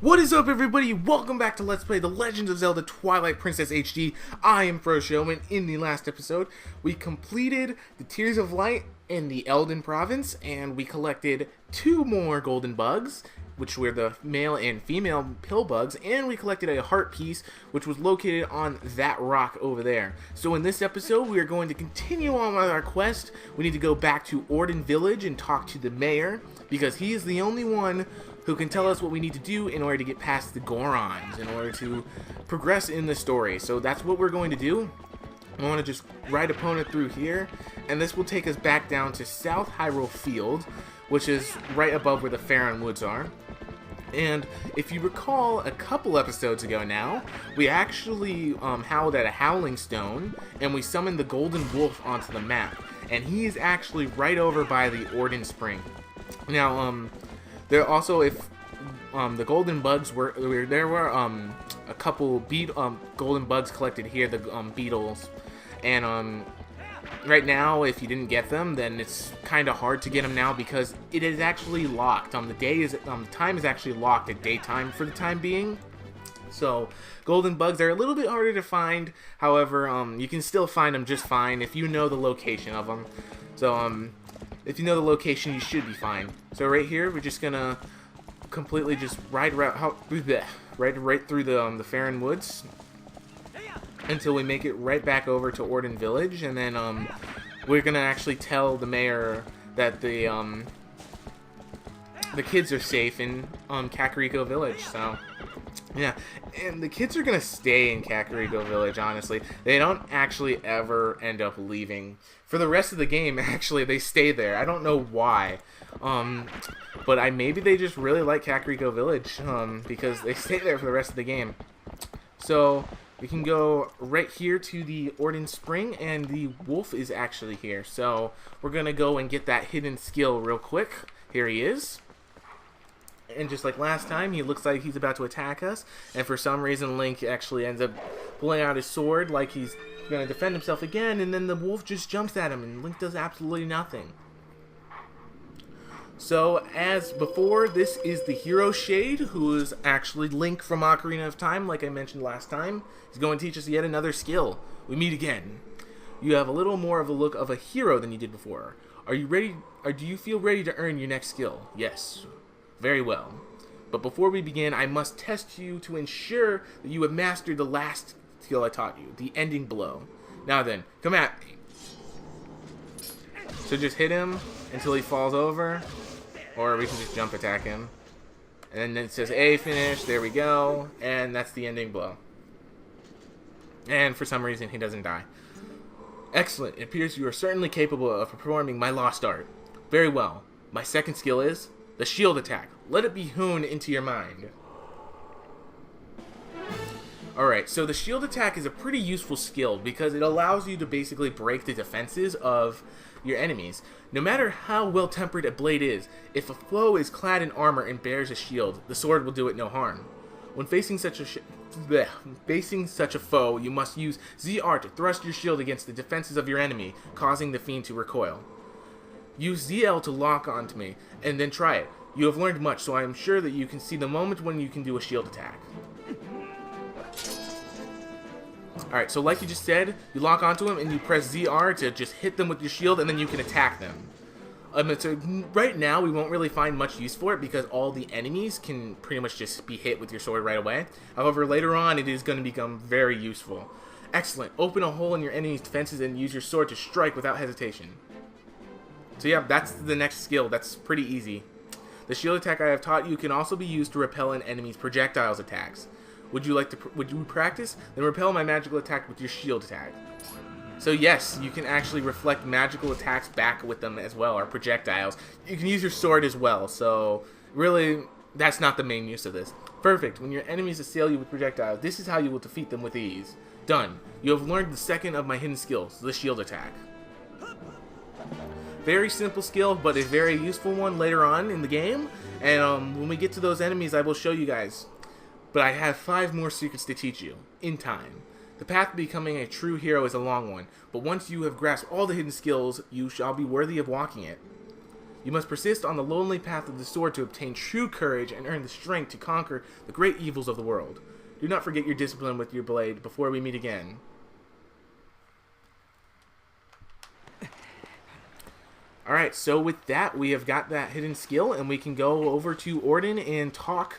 What is up, everybody? Welcome back to Let's Play The Legend of Zelda Twilight Princess HD. I am Frosho, and in the last episode, we completed the Tears of Light in the Eldin province, and we collected 2 more golden bugs, which were the male and female pill bugs, and we collected a heart piece, which was located on that rock over there. So in this episode, we are going to continue on with our quest. We need to go back to Ordon village and talk to the mayor, because he is the only one who can tell us what we need to do in order to get past the Gorons, in order to progress in the story. So that's what we're going to do. I want to just ride opponent through here, and this will take us back down to South Hyrule Field, which is right above where the Faron Woods are. And if you recall, a couple episodes ago now, we actually howled at a Howling Stone, and we summoned the Golden Wolf onto the map. And he is actually right over by the Ordon Spring. Now, there also, if the golden bugs there were a couple golden bugs collected here, the beetles, and right now, if you didn't get them, then it's kind of hard to get them now because it is actually locked. The time is actually locked at daytime for the time being. So golden bugs are a little bit harder to find. However, you can still find them just fine if you know the location of them. So if you know the location, you should be fine. So right here, we're just gonna completely just ride right through the Faron Woods until we make it right back over to Ordon Village, and then we're gonna actually tell the mayor that the kids are safe in Kakariko Village. So yeah, and the kids are gonna stay in Kakariko Village. Honestly, they don't actually ever end up leaving. For the rest of the game, actually, they stay there. I don't know why, but maybe they just really like Kakariko Village because they stay there for the rest of the game. So we can go right here to the Ordon Spring, and the wolf is actually here. So we're gonna go and get that hidden skill real quick. Here he is. And just like last time, he looks like he's about to attack us, and for some reason Link actually ends up pulling out his sword like he's going to defend himself again, and then the wolf just jumps at him, and Link does absolutely nothing. So, as before, this is the Hero Shade, who is actually Link from Ocarina of Time, like I mentioned last time. He's going to teach us yet another skill. We meet again. You have a little more of a look of a hero than you did before. Are you ready, or do you feel ready to earn your next skill? Yes. Very well. But before we begin, I must test you to ensure that you have mastered the last skill I taught you, the ending blow. Now then, come at me. So just hit him until he falls over, or we can just jump attack him. And then it says A finish, there we go, and that's the ending blow. And for some reason, he doesn't die. Excellent, it appears you are certainly capable of performing my lost art. Very well. My second skill is the shield attack. Let it be honed into your mind. Alright, so the shield attack is a pretty useful skill because it allows you to basically break the defenses of your enemies. No matter how well tempered a blade is, if a foe is clad in armor and bears a shield, the sword will do it no harm. When facing such a foe, you must use ZR to thrust your shield against the defenses of your enemy, causing the fiend to recoil. Use ZL to lock onto me, and then try it. You have learned much, so I am sure that you can see the moment when you can do a shield attack. Alright, so like you just said, you lock onto him and you press ZR to just hit them with your shield, and then you can attack them. So right now, we won't really find much use for it because all the enemies can pretty much just be hit with your sword right away. However, later on, it is going to become very useful. Excellent. Open a hole in your enemy's defenses and use your sword to strike without hesitation. So yeah, that's the next skill. That's pretty easy. The shield attack I have taught you can also be used to repel an enemy's projectiles attacks. Would you practice? Then repel my magical attack with your shield attack. So yes, you can actually reflect magical attacks back with them as well, or projectiles. You can use your sword as well, so really, that's not the main use of this. Perfect. When your enemies assail you with projectiles, this is how you will defeat them with ease. Done. You have learned the second of my hidden skills, the shield attack. Very simple skill, but a very useful one later on in the game. And when we get to those enemies, I will show you guys. But I have 5 more secrets to teach you, in time. The path to becoming a true hero is a long one, but once you have grasped all the hidden skills, you shall be worthy of walking it. You must persist on the lonely path of the sword to obtain true courage and earn the strength to conquer the great evils of the world. Do not forget your discipline with your blade before we meet again. Alright, so with that, we have got that hidden skill, and we can go over to Ordon and talk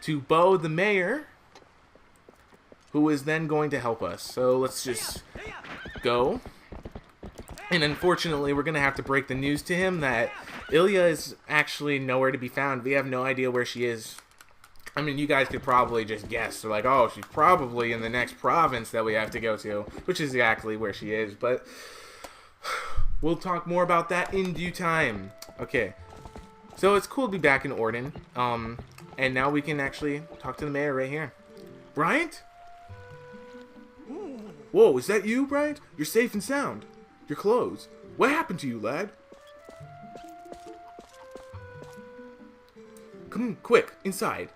to Bo the mayor, who is then going to help us. So let's just go. And unfortunately, we're going to have to break the news to him that Ilya is actually nowhere to be found. We have no idea where she is. I mean, you guys could probably just guess. They're like, oh, she's probably in the next province that we have to go to, which is exactly where she is. But we'll talk more about that in due time. Okay, so it's cool to be back in Ordon. And now we can actually talk to the mayor right here. Bryant? Whoa, is that you, Bryant? You're safe and sound. Your clothes. What happened to you, lad? Come quick, inside.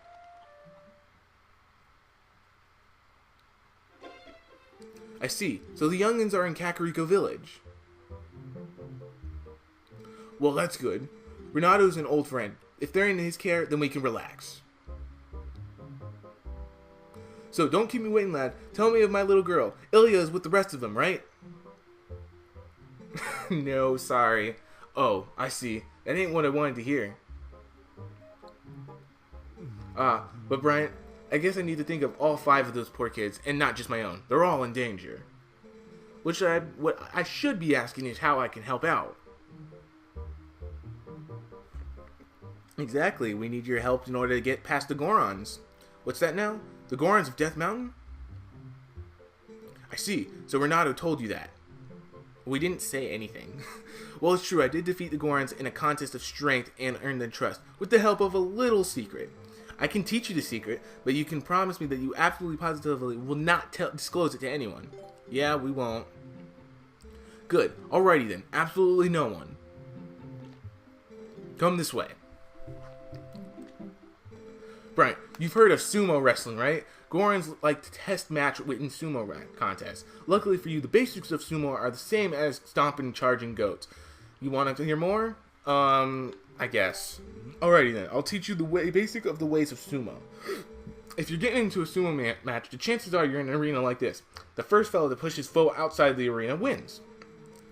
I see. So the youngins are in Kakariko village. Well, that's good. Renato's an old friend. If they're in his care, then we can relax. So don't keep me waiting, lad. Tell me of my little girl. Ilya is with the rest of them, right? No, sorry. Oh, I see. That ain't what I wanted to hear. But Bryant, I guess I need to think of all 5 of those poor kids, and not just my own. They're all in danger. What I should be asking is how I can help out. Exactly, we need your help in order to get past the Gorons. What's that now? The Gorons of Death Mountain? I see, so Renato told you that. We didn't say anything. Well, it's true, I did defeat the Gorons in a contest of strength and earn their trust, with the help of a little secret. I can teach you the secret, but you can promise me that you absolutely positively will not disclose it to anyone. Yeah, we won't. Good. Alrighty then. Absolutely no one. Come this way. Brian, you've heard of sumo wrestling, right? Gorons like to test match in sumo contests. Luckily for you, the basics of sumo are the same as stomping and charging goats. You want to hear more? I guess. Alrighty then, I'll teach you the basic of the ways of sumo. If you're getting into a sumo match, the chances are you're in an arena like this. The first fellow that pushes foe outside the arena wins.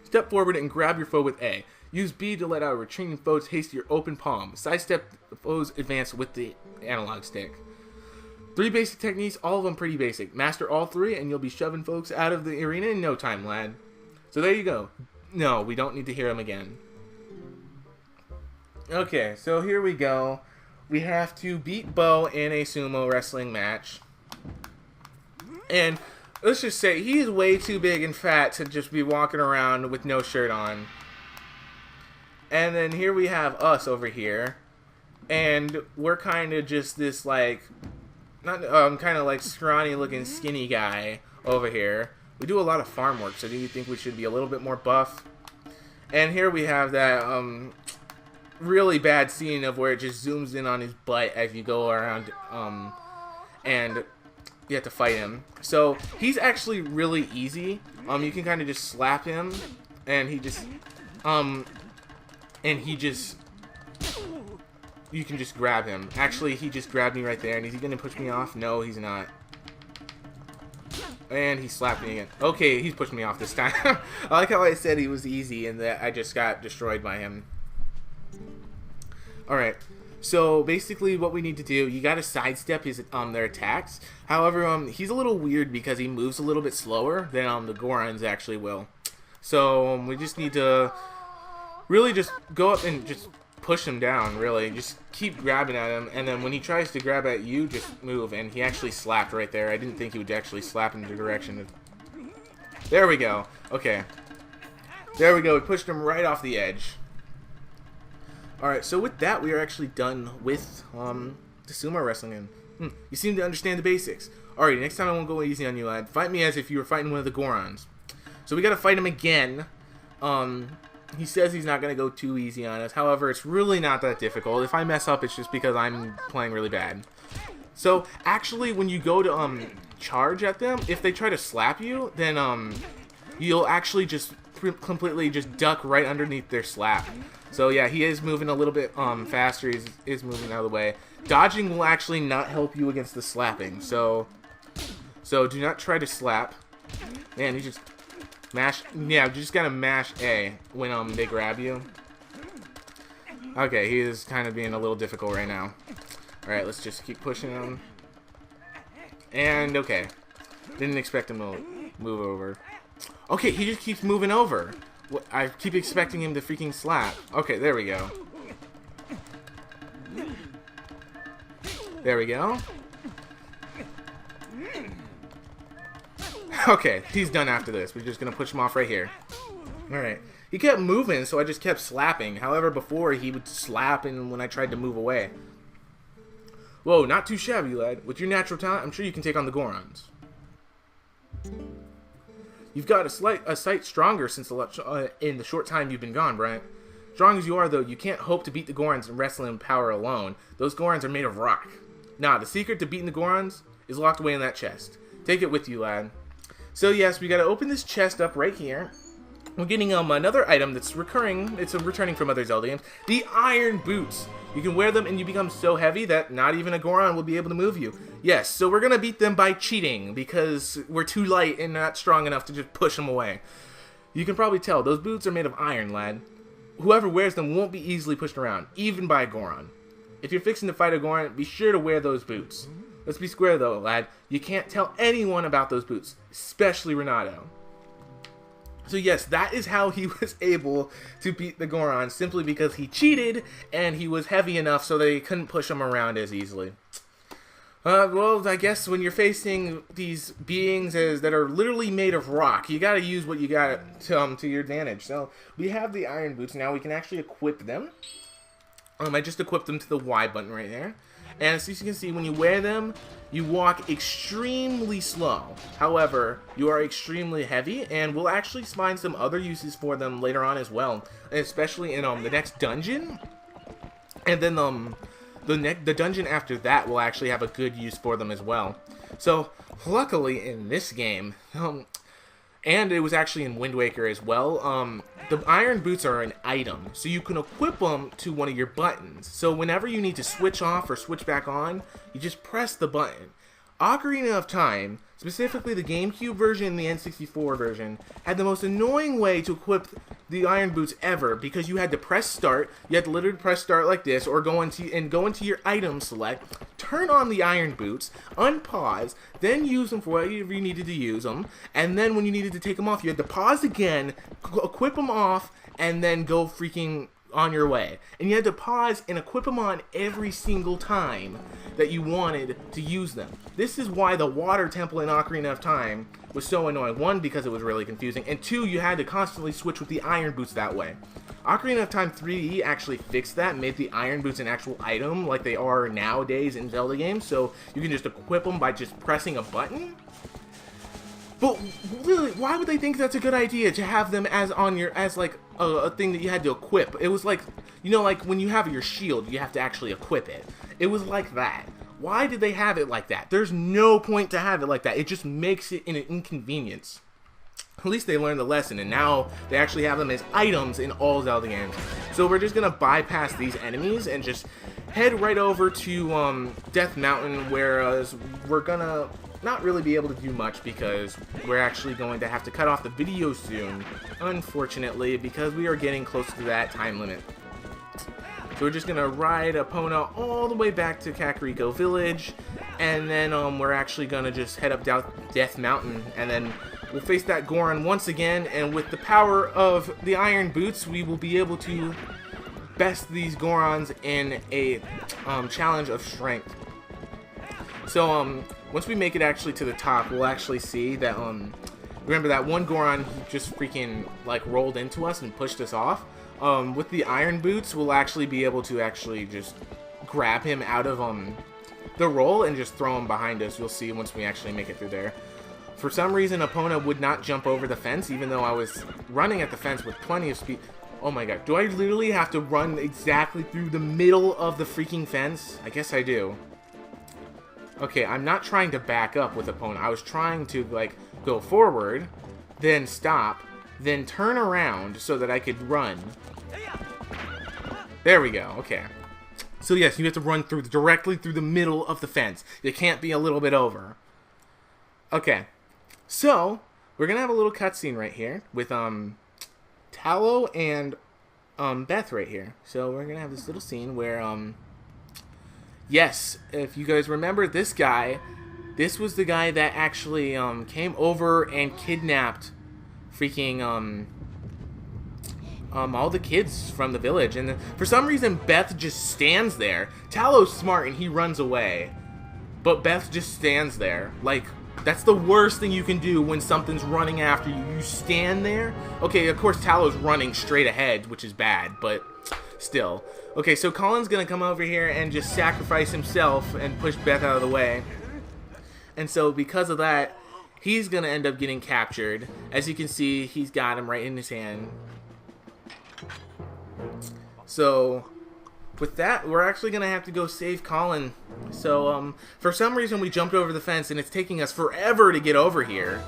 Step forward and grab your foe with A. Use B to let out a retreating foe's haste to your open palm. Sidestep the foe's advance with the analog stick. 3 basic techniques, all of them pretty basic. Master all 3 and you'll be shoving folks out of the arena in no time, lad. So there you go. No, we don't need to hear them again. Okay, so here we go. We have to beat Bo in a sumo wrestling match. And let's just say he is way too big and fat to just be walking around with no shirt on. And then here we have us over here. And we're kind of just this like, not kind of like scrawny looking skinny guy over here. We do a lot of farm work, so do you think we should be a little bit more buff? And here we have that really bad scene of where it just zooms in on his butt as you go around, and you have to fight him. So he's actually really easy. You can kind of just slap him, and you can just grab him. Actually, he just grabbed me right there, and is he gonna push me off? No, he's not. And he slapped me again. Okay, he's pushed me off this time. I like how I said he was easy and that I just got destroyed by him. Alright, so basically what we need to do, you gotta sidestep his their attacks. However, he's a little weird because he moves a little bit slower than the Gorons actually will. So we just need to really just go up and just push him down, really. Just keep grabbing at him, and then when he tries to grab at you, just move. And he actually slapped right there. I didn't think he would actually slap in the direction of... There we go. Okay. There we go. We pushed him right off the edge. Alright, so with that, we are actually done with the sumo wrestling. And you seem to understand the basics. Alright, next time I won't go easy on you, lad. Fight me as if you were fighting one of the Gorons. So we gotta fight him again. He says he's not gonna go too easy on us. However, it's really not that difficult. If I mess up, it's just because I'm playing really bad. So, actually, when you go to charge at them, if they try to slap you, then you'll actually just completely just duck right underneath their slap. So yeah, he is moving a little bit faster. He is moving out of the way. Dodging will actually not help you against the slapping. So do not try to slap. Man, you just mash. Yeah, you just gotta mash A when they grab you. Okay, he is kind of being a little difficult right now. All right, let's just keep pushing him. And okay, didn't expect him to move over. Okay, he just keeps moving over. I keep expecting him to freaking slap. Okay, there we go. There we go. Okay, he's done after this. We're just gonna push him off right here. Alright. He kept moving, so I just kept slapping. However, before he would slap and when I tried to move away. Whoa, not too shabby, lad. With your natural talent, I'm sure you can take on the Gorons. You've got a sight stronger since in the short time you've been gone, Bryant. Strong as you are, though, you can't hope to beat the Gorons in wrestling power alone. Those Gorons are made of rock. Nah, the secret to beating the Gorons is locked away in that chest. Take it with you, lad. So yes, we gotta open this chest up right here. We're getting another item that's recurring. It's returning from other Zelda games. The Iron Boots. You can wear them and you become so heavy that not even a Goron will be able to move you. Yes, so we're gonna beat them by cheating because we're too light and not strong enough to just push them away. You can probably tell, those boots are made of iron, lad. Whoever wears them won't be easily pushed around, even by a Goron. If you're fixing to fight a Goron, be sure to wear those boots. Let's be square though, lad. You can't tell anyone about those boots, especially Renato. So yes, that is how he was able to beat the Gorons, simply because he cheated and he was heavy enough so they couldn't push him around as easily. Well, I guess when you're facing these beings that are literally made of rock, you gotta use what you got to your advantage. So we have the Iron Boots now. We can actually equip them. I just equipped them to the Y button right there. And as you can see, when you wear them, you walk extremely slow. However, you are extremely heavy, and we'll actually find some other uses for them later on as well, especially in the next dungeon. And then the dungeon after that will actually have a good use for them as well. So, luckily in this game, and it was actually in Wind Waker as well, the Iron Boots are an item, so you can equip them to one of your buttons. So whenever you need to switch off or switch back on, you just press the button. Ocarina of Time, specifically the GameCube version and the N64 version, had the most annoying way to equip the Iron Boots ever, because you had to press start. You had to literally press start like this, or go into your item select, turn on the Iron Boots, unpause, then use them for whatever you needed to use them, and then when you needed to take them off, you had to pause again, equip them off, and then go freaking on your way. And you had to pause and equip them on every single time that you wanted to use them. This is why the water temple in Ocarina of Time was so annoying. One, because it was really confusing, and two, you had to constantly switch with the Iron Boots that way. Ocarina of Time 3D actually fixed that, made the Iron Boots an actual item like they are nowadays in Zelda games, so you can just equip them by just pressing a button. But really, why would they think that's a good idea to have them as like a thing that you had to equip? It was like, you know, like when you have your shield, you have to actually equip it. It was like that. Why did they have it like that? There's no point to have it like that. It just makes it an inconvenience. At least they learned the lesson, and now they actually have them as items in all Zelda games. So we're just gonna bypass these enemies and just head right over to Death Mountain, whereas we're gonna not really be able to do much because we're actually going to have to cut off the video soon, unfortunately, because we are getting close to that time limit. So we're just gonna ride Epona all the way back to Kakariko Village, and then we're actually gonna just head up down Death Mountain, and then we'll face that Goron once again, and with the power of the Iron Boots, we will be able to best these Gorons in a challenge of strength. So once we make it actually to the top, we'll actually see that remember that one Goron, he just freaking like rolled into us and pushed us off. With the Iron Boots, we'll actually be able to actually just grab him out of the roll and just throw him behind us. You'll see once we actually make it through there. For some reason, Epona would not jump over the fence, even though I was running at the fence with plenty of speed. Oh my god, do I literally have to run exactly through the middle of the freaking fence? I guess I do. Okay, I'm not trying to back up with Epona. I was trying to, like, go forward, then stop, then turn around so that I could run. There we go. Okay. So yes, you have to run directly through the middle of the fence. You can't be a little bit over. Okay. So we're gonna have a little cutscene right here with Tallow and Beth right here. So we're gonna have this little scene where yes, if you guys remember this guy, this was the guy that actually came over and kidnapped freaking all the kids from the village, and for some reason Beth just stands there. Tallow's smart and he runs away, but Beth just stands there. Like, that's the worst thing you can do when something's running after you. You stand there. Okay, of course Tallow's running straight ahead, which is bad, but still. Okay, so Colin's gonna come over here and just sacrifice himself and push Beth out of the way. And so because of that, he's gonna end up getting captured. As you can see, he's got him right in his hand. So with that, we're actually gonna have to go save Colin. So for some reason we jumped over the fence and it's taking us forever to get over here.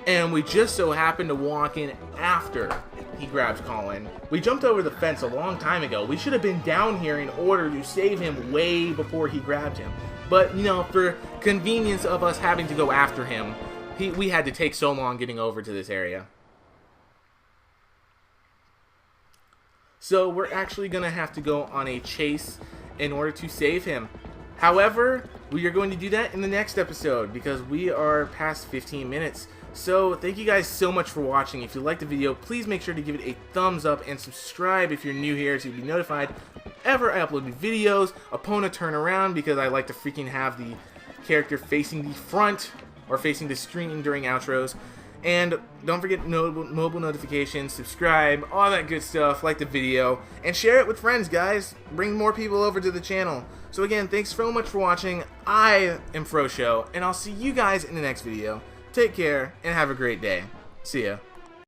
And we just so happened to walk in after he grabs Colin. We jumped over the fence a long time ago. We should have been down here in order to save him way before he grabbed him. But, you know, for convenience of us having to go after him, we had to take so long getting over to this area. So we're actually going to have to go on a chase in order to save him. However, we are going to do that in the next episode because we are past 15 minutes. So thank you guys so much for watching. If you liked the video, please make sure to give it a thumbs up and subscribe if you're new here to be notified whenever I upload new videos. Upon turn around, because I like to freaking have the character facing the front or facing the screen during outros. And don't forget mobile notifications, subscribe, all that good stuff, like the video, and share it with friends, guys. Bring more people over to the channel. So again, thanks so much for watching. I am Froshow, and I'll see you guys in the next video. Take care, and have a great day. See ya.